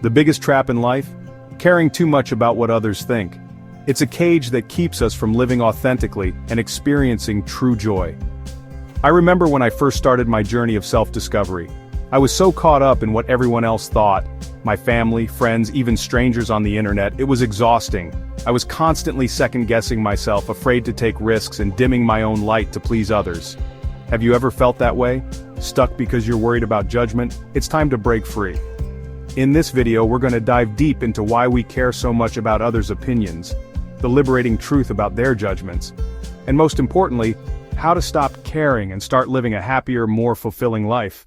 The biggest trap in life? Caring too much about what others think. It's a cage that keeps us from living authentically and experiencing true joy. I remember when I first started my journey of self-discovery. I was so caught up in what everyone else thought, my family, friends, even strangers on the internet. It was exhausting. I was constantly second-guessing myself, afraid to take risks and dimming my own light to please others. Have you ever felt that way? Stuck because you're worried about judgment? It's time to break free. In this video, we're going to dive deep into why we care so much about others' opinions, the liberating truth about their judgments, and most importantly, how to stop caring and start living a happier, more fulfilling life.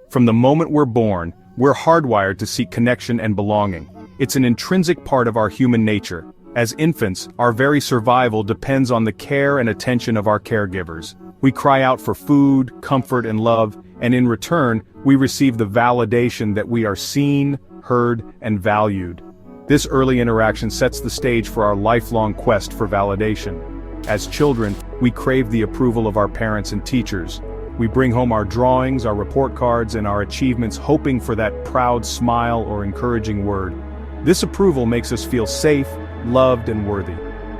From the moment we're born, we're hardwired to seek connection and belonging. It's an intrinsic part of our human nature. As infants, our very survival depends on the care and attention of our caregivers. We cry out for food, comfort, and love, and in return, we receive the validation that we are seen, heard, and valued. This early interaction sets the stage for our lifelong quest for validation. As children, we crave the approval of our parents and teachers. We bring home our drawings, our report cards, and our achievements, hoping for that proud smile or encouraging word. This approval makes us feel safe, loved, and worthy.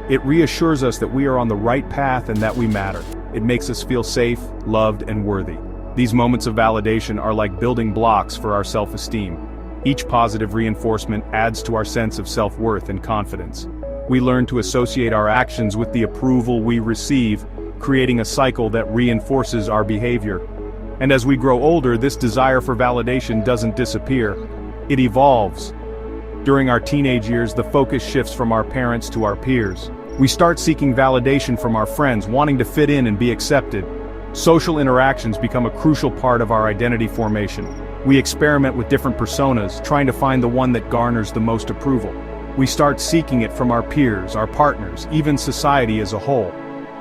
It reassures us that we are on the right path and that we matter. It makes us feel safe, loved, and worthy. These moments of validation are like building blocks for our self-esteem. Each positive reinforcement adds to our sense of self-worth and confidence. We learn to associate our actions with the approval we receive, creating a cycle that reinforces our behavior. And as we grow older, this desire for validation doesn't disappear. It evolves. During our teenage years, the focus shifts from our parents to our peers. We start seeking validation from our friends, wanting to fit in and be accepted. Social interactions become a crucial part of our identity formation. We experiment with different personas, trying to find the one that garners the most approval. We start seeking it from our peers, our partners, even society as a whole.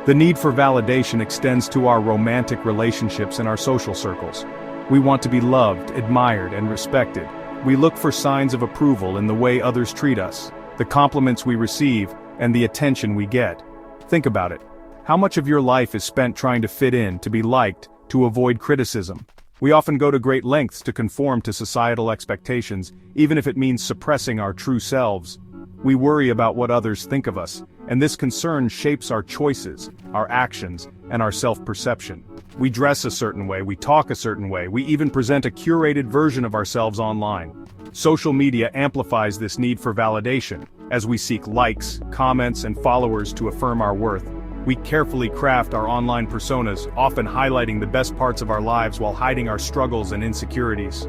The need for validation extends to our romantic relationships and our social circles. We want to be loved, admired, and respected. We look for signs of approval in the way others treat us, the compliments we receive, and the attention we get. Think about it. How much of your life is spent trying to fit in, to be liked, to avoid criticism? We often go to great lengths to conform to societal expectations, even if it means suppressing our true selves. We worry about what others think of us, and this concern shapes our choices, our actions, and our self-perception. We dress a certain way, we talk a certain way, we even present a curated version of ourselves online. Social media amplifies this need for validation. As we seek likes, comments, and followers to affirm our worth, we carefully craft our online personas, often highlighting the best parts of our lives while hiding our struggles and insecurities.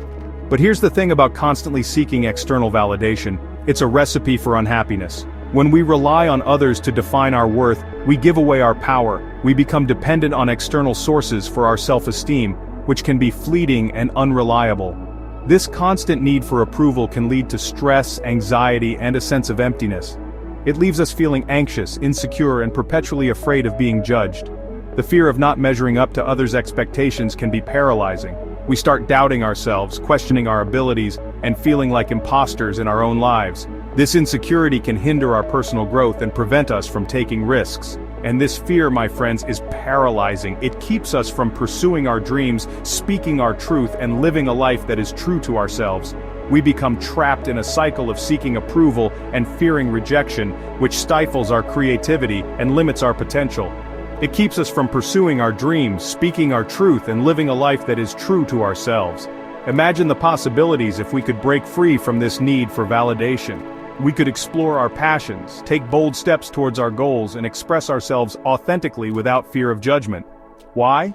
But here's the thing about constantly seeking external validation: it's a recipe for unhappiness. When we rely on others to define our worth, we give away our power. We become dependent on external sources for our self-esteem, which can be fleeting and unreliable. This constant need for approval can lead to stress, anxiety, and a sense of emptiness. It leaves us feeling anxious, insecure, and perpetually afraid of being judged. The fear of not measuring up to others' expectations can be paralyzing. We start doubting ourselves, questioning our abilities, and feeling like imposters in our own lives. This insecurity can hinder our personal growth and prevent us from taking risks. And this fear, my friends, is paralyzing. It keeps us from pursuing our dreams, speaking our truth, and living a life that is true to ourselves. We become trapped in a cycle of seeking approval and fearing rejection, which stifles our creativity and limits our potential. It keeps us from pursuing our dreams, speaking our truth, and living a life that is true to ourselves. Imagine the possibilities if we could break free from this need for validation. We could explore our passions, take bold steps towards our goals, and express ourselves authentically without fear of judgment. Why?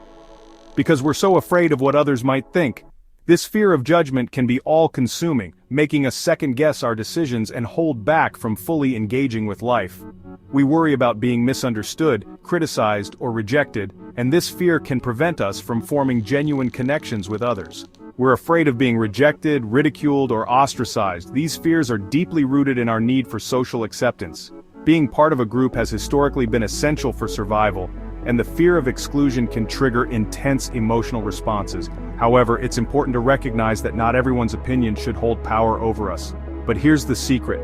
Because we're so afraid of what others might think. This fear of judgment can be all-consuming, making us second-guess our decisions and hold back from fully engaging with life. We worry about being misunderstood, criticized, or rejected, and this fear can prevent us from forming genuine connections with others. We're afraid of being rejected, ridiculed, or ostracized. These fears are deeply rooted in our need for social acceptance. Being part of a group has historically been essential for survival, and the fear of exclusion can trigger intense emotional responses. However, it's important to recognize that not everyone's opinion should hold power over us. But here's the secret.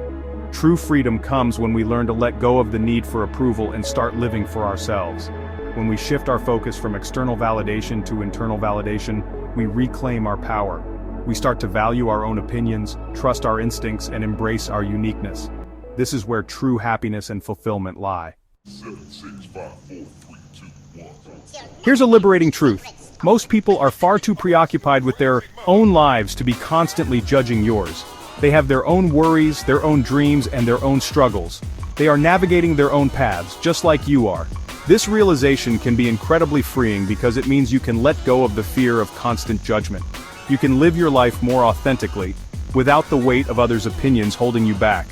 True freedom comes when we learn to let go of the need for approval and start living for ourselves. When we shift our focus from external validation to internal validation, we reclaim our power. We start to value our own opinions, trust our instincts, and embrace our uniqueness. This is where true happiness and fulfillment lie. 7, 6, 5, 4, 3, 2, 1. Here's a liberating truth. Most people are far too preoccupied with their own lives to be constantly judging yours. They have their own worries, their own dreams, and their own struggles. They are navigating their own paths, just like you are. This realization can be incredibly freeing because it means you can let go of the fear of constant judgment. You can live your life more authentically, without the weight of others' opinions holding you back.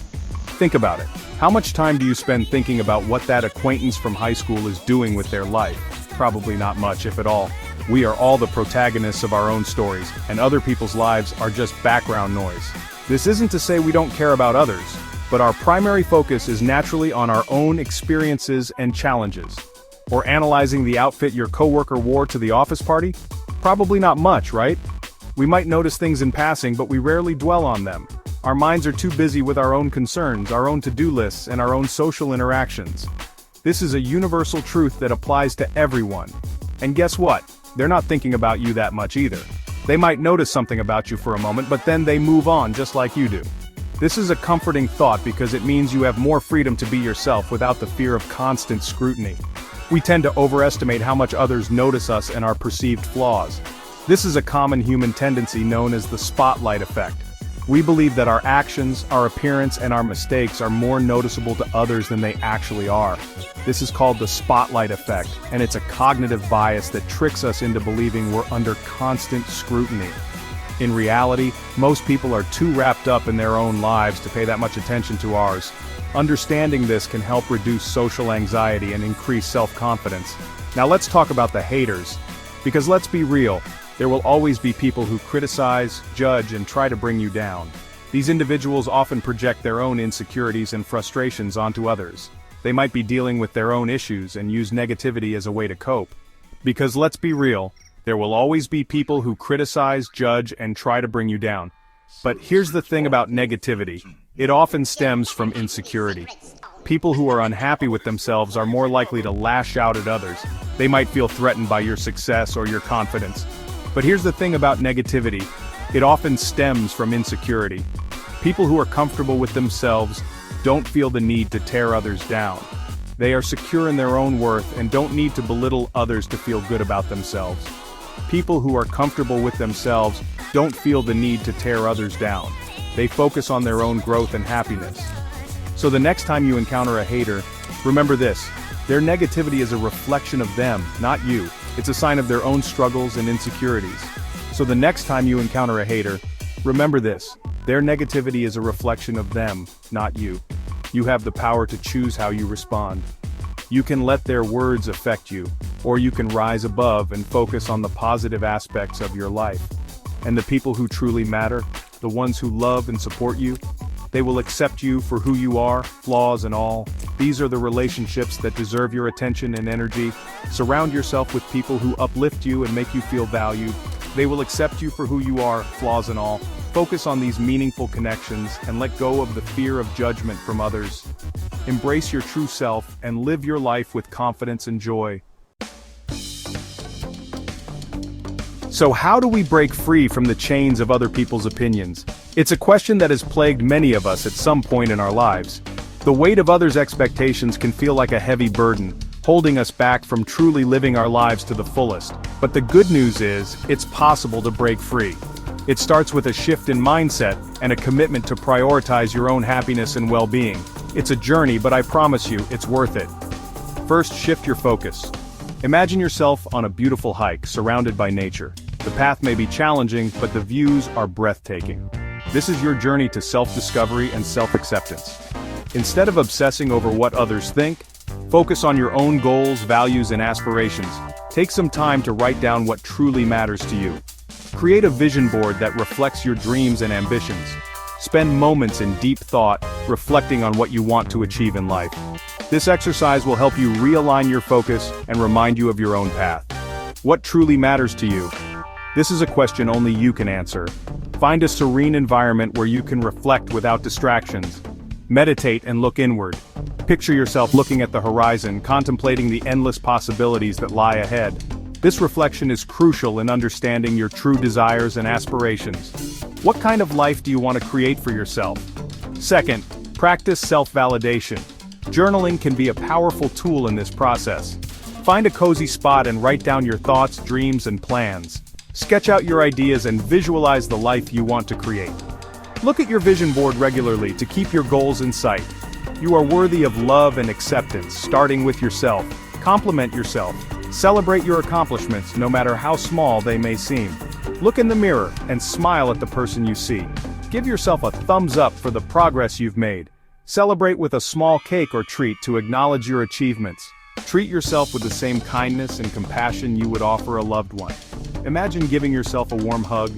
Think about it. How much time do you spend thinking about what that acquaintance from high school is doing with their life? Probably not much, if at all. We are all the protagonists of our own stories, and other people's lives are just background noise. This isn't to say we don't care about others, but our primary focus is naturally on our own experiences and challenges. Or analyzing the outfit your coworker wore to the office party? Probably not much, right? We might notice things in passing, but we rarely dwell on them. Our minds are too busy with our own concerns, our own to-do lists, and our own social interactions. This is a universal truth that applies to everyone. And guess what? They're not thinking about you that much either. They might notice something about you for a moment, but then they move on just like you do. This is a comforting thought because it means you have more freedom to be yourself without the fear of constant scrutiny. We tend to overestimate how much others notice us and our perceived flaws. This is a common human tendency known as the spotlight effect. We believe that our actions, our appearance, and our mistakes are more noticeable to others than they actually are. This is called the spotlight effect, and it's a cognitive bias that tricks us into believing we're under constant scrutiny. In reality, most people are too wrapped up in their own lives to pay that much attention to ours. Understanding this can help reduce social anxiety and increase self-confidence. Now let's talk about the haters. Because let's be real, there will always be people who criticize, judge, and try to bring you down. These individuals often project their own insecurities and frustrations onto others. They might be dealing with their own issues and use negativity as a way to cope. Because let's be real, there will always be people who criticize, judge, and try to bring you down. But here's the thing about negativity. It often stems from insecurity. People who are unhappy with themselves are more likely to lash out at others. They might feel threatened by your success or your confidence. But here's the thing about negativity. It often stems from insecurity. People who are comfortable with themselves don't feel the need to tear others down. They are secure in their own worth and don't need to belittle others to feel good about themselves. People who are comfortable with themselves don't feel the need to tear others down. They focus on their own growth and happiness. So the next time you encounter a hater, remember this: their negativity is a reflection of them, not you. It's a sign of their own struggles and insecurities. So the next time you encounter a hater, remember this: their negativity is a reflection of them, not you. You have the power to choose how you respond. You can let their words affect you, or you can rise above and focus on the positive aspects of your life. And the people who truly matter, the ones who love and support you, they will accept you for who you are, flaws and all. These are the relationships that deserve your attention and energy. Surround yourself with people who uplift you and make you feel valued. They will accept you for who you are, flaws and all. Focus on these meaningful connections and let go of the fear of judgment from others. Embrace your true self and live your life with confidence and joy. So how do we break free from the chains of other people's opinions? It's a question that has plagued many of us at some point in our lives. The weight of others' expectations can feel like a heavy burden, holding us back from truly living our lives to the fullest. But the good news is, it's possible to break free. It starts with a shift in mindset and a commitment to prioritize your own happiness and well-being. It's a journey, but I promise you, it's worth it. First, shift your focus. Imagine yourself on a beautiful hike, surrounded by nature. The path may be challenging, but the views are breathtaking. This is your journey to self-discovery and self-acceptance. Instead of obsessing over what others think, focus on your own goals, values, and aspirations. Take some time to write down what truly matters to you. Create a vision board that reflects your dreams and ambitions. Spend moments in deep thought, reflecting on what you want to achieve in life. This exercise will help you realign your focus and remind you of your own path. What truly matters to you? This is a question only you can answer. Find a serene environment where you can reflect without distractions. Meditate and look inward. Picture yourself looking at the horizon, contemplating the endless possibilities that lie ahead. This reflection is crucial in understanding your true desires and aspirations. What kind of life do you want to create for yourself? Second, practice self-validation. Journaling can be a powerful tool in this process. Find a cozy spot and write down your thoughts, dreams, and plans. Sketch out your ideas and visualize the life you want to create. Look at your vision board regularly to keep your goals in sight. You are worthy of love and acceptance, starting with yourself. Compliment yourself. Celebrate your accomplishments, no matter how small they may seem. Look in the mirror and smile at the person you see. Give yourself a thumbs up for the progress you've made. Celebrate with a small cake or treat to acknowledge your achievements. Treat yourself with the same kindness and compassion you would offer a loved one. Imagine giving yourself a warm hug,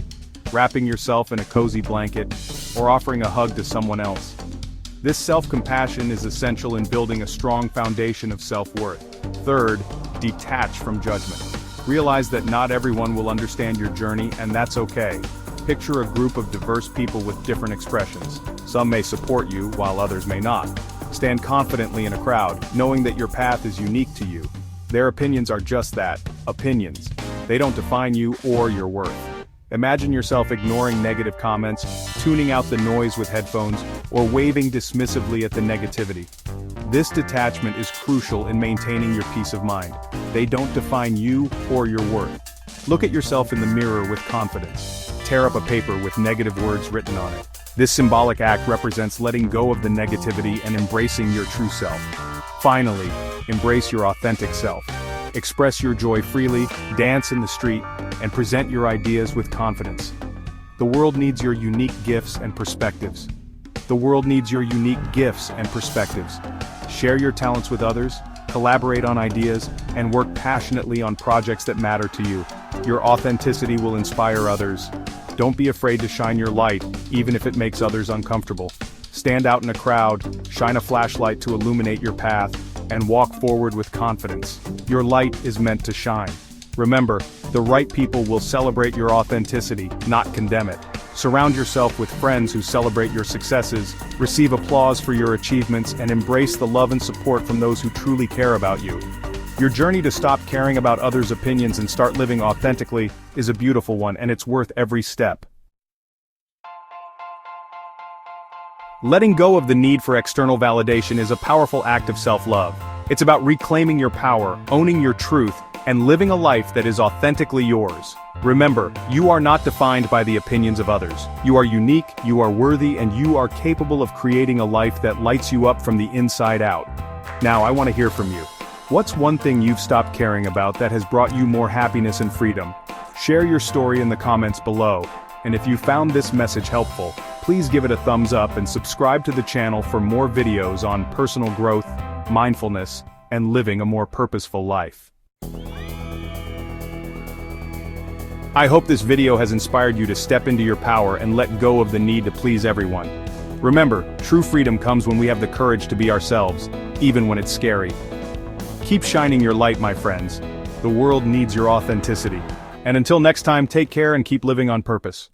wrapping yourself in a cozy blanket, or offering a hug to someone else. This self-compassion is essential in building a strong foundation of self-worth. Third, detach from judgment. Realize that not everyone will understand your journey, and that's okay. Picture a group of diverse people with different expressions. Some may support you, while others may not. Stand confidently in a crowd, knowing that your path is unique to you. Their opinions are just that, opinions. They don't define you or your worth. Imagine yourself ignoring negative comments, tuning out the noise with headphones, or waving dismissively at the negativity. This detachment is crucial in maintaining your peace of mind. They don't define you or your worth. Look at yourself in the mirror with confidence. Tear up a paper with negative words written on it. This symbolic act represents letting go of the negativity and embracing your true self. Finally, embrace your authentic self. Express your joy freely, dance in the street, and present your ideas with confidence. The world needs your unique gifts and perspectives. The world needs your unique gifts and perspectives. Share your talents with others, collaborate on ideas, and work passionately on projects that matter to you. Your authenticity will inspire others. Don't be afraid to shine your light, even if it makes others uncomfortable. Stand out in a crowd, shine a flashlight to illuminate your path, and walk forward with confidence. Your light is meant to shine. Remember, the right people will celebrate your authenticity, not condemn it. Surround yourself with friends who celebrate your successes, receive applause for your achievements, and embrace the love and support from those who truly care about you. Your journey to stop caring about others' opinions and start living authentically is a beautiful one, and it's worth every step. Letting go of the need for external validation is a powerful act of self-love. It's about reclaiming your power, owning your truth, and living a life that is authentically yours. Remember, you are not defined by the opinions of others. You are unique, you are worthy, and you are capable of creating a life that lights you up from the inside out. Now, I want to hear from you. What's one thing you've stopped caring about that has brought you more happiness and freedom? Share your story in the comments below. And if you found this message helpful, please give it a thumbs up and subscribe to the channel for more videos on personal growth, mindfulness, and living a more purposeful life. I hope this video has inspired you to step into your power and let go of the need to please everyone. Remember, true freedom comes when we have the courage to be ourselves, even when it's scary. Keep shining your light, my friends. The world needs your authenticity. And until next time, take care and keep living on purpose.